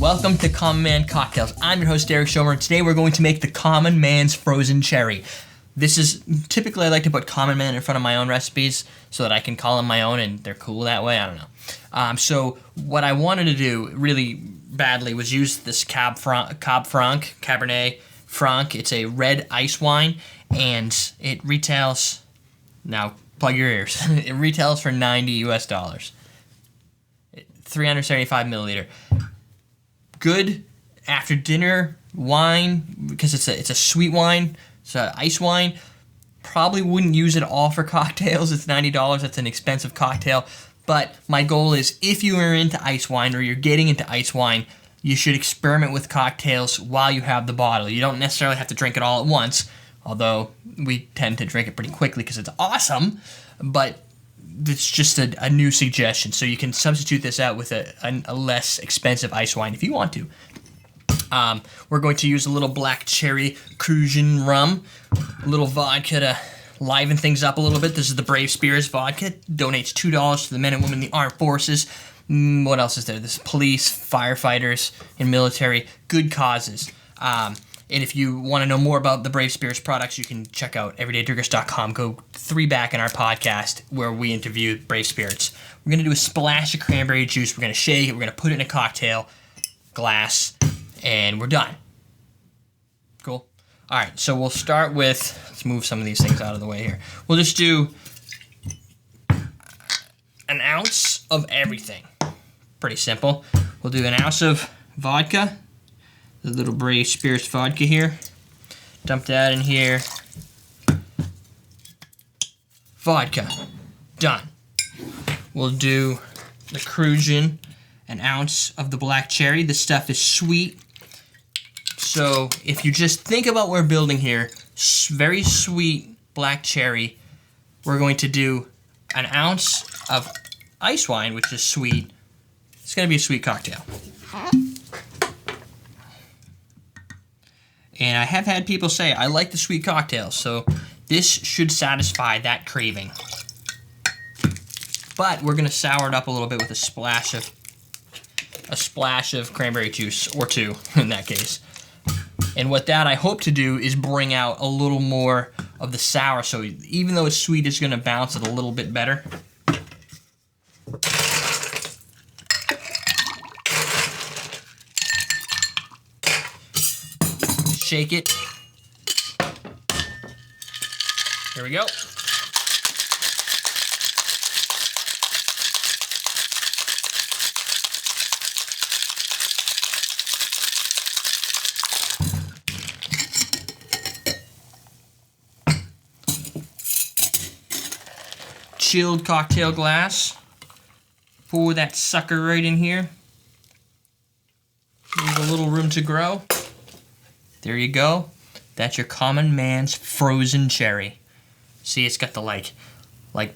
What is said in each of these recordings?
Welcome to Common Man Cocktails. I'm your host, Derek Schomer, and today we're going to make the Common Man's Frozen Cherry. This is, typically I like to put Common Man in front of my own recipes so that I can call them my own and they're cool that way, I don't know. So what I wanted to do really badly was use this Cab Franc, Cabernet Franc. It's a red ice wine, and it retails, now plug your ears, it retails for $90 US. 375 milliliter. Good after dinner wine because it's a sweet wine. It's an ice wine. Probably wouldn't use it all for cocktails. It's $90. That's an expensive cocktail. But my goal is if you are into ice wine or you're getting into ice wine, you should experiment with cocktails while you have the bottle. You don't necessarily have to drink it all at once, although we tend to drink it pretty quickly because it's awesome. But it's just a new suggestion. So you can substitute this out with a less expensive ice wine if you want to. We're going to use a little black cherry Cruzan rum, a little vodka to liven things up a little bit. This is the Brave Spirits vodka. Donates $2 to the men and women in the armed forces. What else is there? There's police, firefighters, and military. Good causes. And if you want to know more about the Brave Spirits products, you can check out everydaydrinkers.com. Go 3 back in our podcast where we interview Brave Spirits. We're going to do a splash of cranberry juice. We're going to shake it. We're going to put it in a cocktail glass, and we're done. Cool? All right, so we'll start with, let's move some of these things out of the way here. We'll just do an ounce of everything. Pretty simple. We'll do an ounce of vodka, the little Brave Spirits vodka here. Dump that in here. Vodka. Done. We'll do the Cruzan, an ounce of the black cherry. This stuff is sweet. So if you just think about what we're building here, very sweet black cherry, we're going to do an ounce of ice wine, which is sweet. It's going to be a sweet cocktail. And I have had people say, I like the sweet cocktails, so this should satisfy that craving. But we're going to sour it up a little bit with a splash of cranberry juice, or 2 in that case. And what that I hope to do is bring out a little more of the sour, so even though it's sweet, it's going to balance it a little bit better. Shake it. Here we go. Chilled cocktail glass. Pour that sucker right in here. Leave a little room to grow. There you go. That's your Common Man's Frozen Cherry. See, it's got the like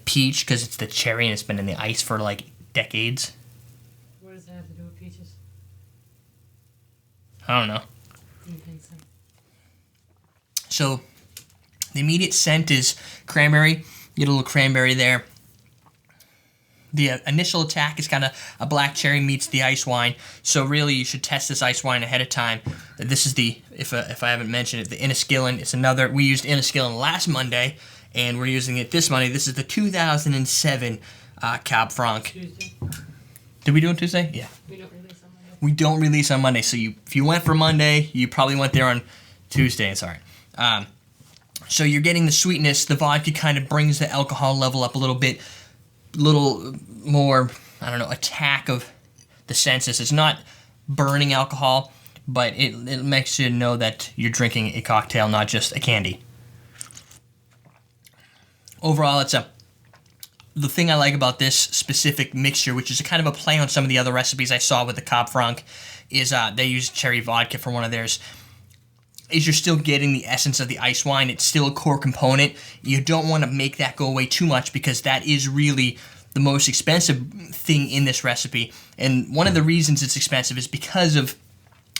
peach because it's the cherry and it's been in the ice for like decades. What does that have to do with peaches? I don't know. I don't think so. So the immediate scent is cranberry. You get a little cranberry there. The initial attack is kind of a black cherry meets the ice wine. So really, you should test this ice wine ahead of time. This is the, if I haven't mentioned it, the Inniskillin. It's another, we used Inniskillin last Monday, and we're using it this Monday. This is the 2007 Cab Franc. Tuesday. Did we do it Tuesday? Yeah. We don't release on Monday. We don't release on Monday. So if you went for Monday, you probably went there on Tuesday. It's all right. So you're getting the sweetness. The vodka kind of brings the alcohol level up a little bit. Little more, I don't know, attack of the senses. It's not burning alcohol, but it makes you know that you're drinking a cocktail, not just a candy. Overall, the thing I like about this specific mixture, which is a kind of a play on some of the other recipes I saw with the Cab Franc, is they use cherry vodka for one of theirs. Is you're still getting the essence of the ice wine. It's still a core component. You don't want to make that go away too much because that is really the most expensive thing in this recipe. And one of the reasons it's expensive is because of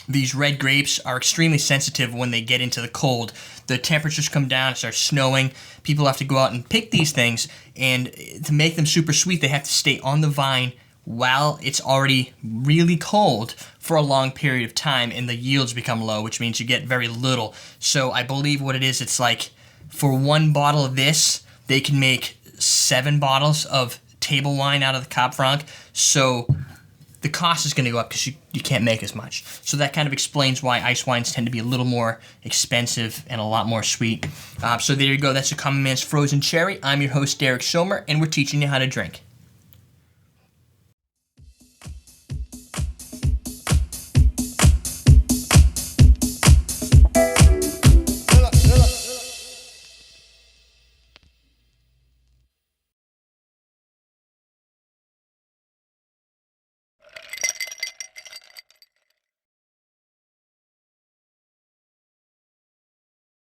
these red grapes are extremely sensitive when they get into the cold. The temperatures come down, it starts snowing. People have to go out and pick these things, and to make them super sweet, they have to stay on the vine while it's already really cold for a long period of time, and the yields become low, which means you get very little. So I believe what it is, it's like for one bottle of this, they can make 7 bottles of table wine out of the Cab Franc. So the cost is going to go up because you can't make as much. So that kind of explains why ice wines tend to be a little more expensive and a lot more sweet. So there you go. That's the Common Man's Frozen Cherry. I'm your host, Derek Somer, and we're teaching you how to drink.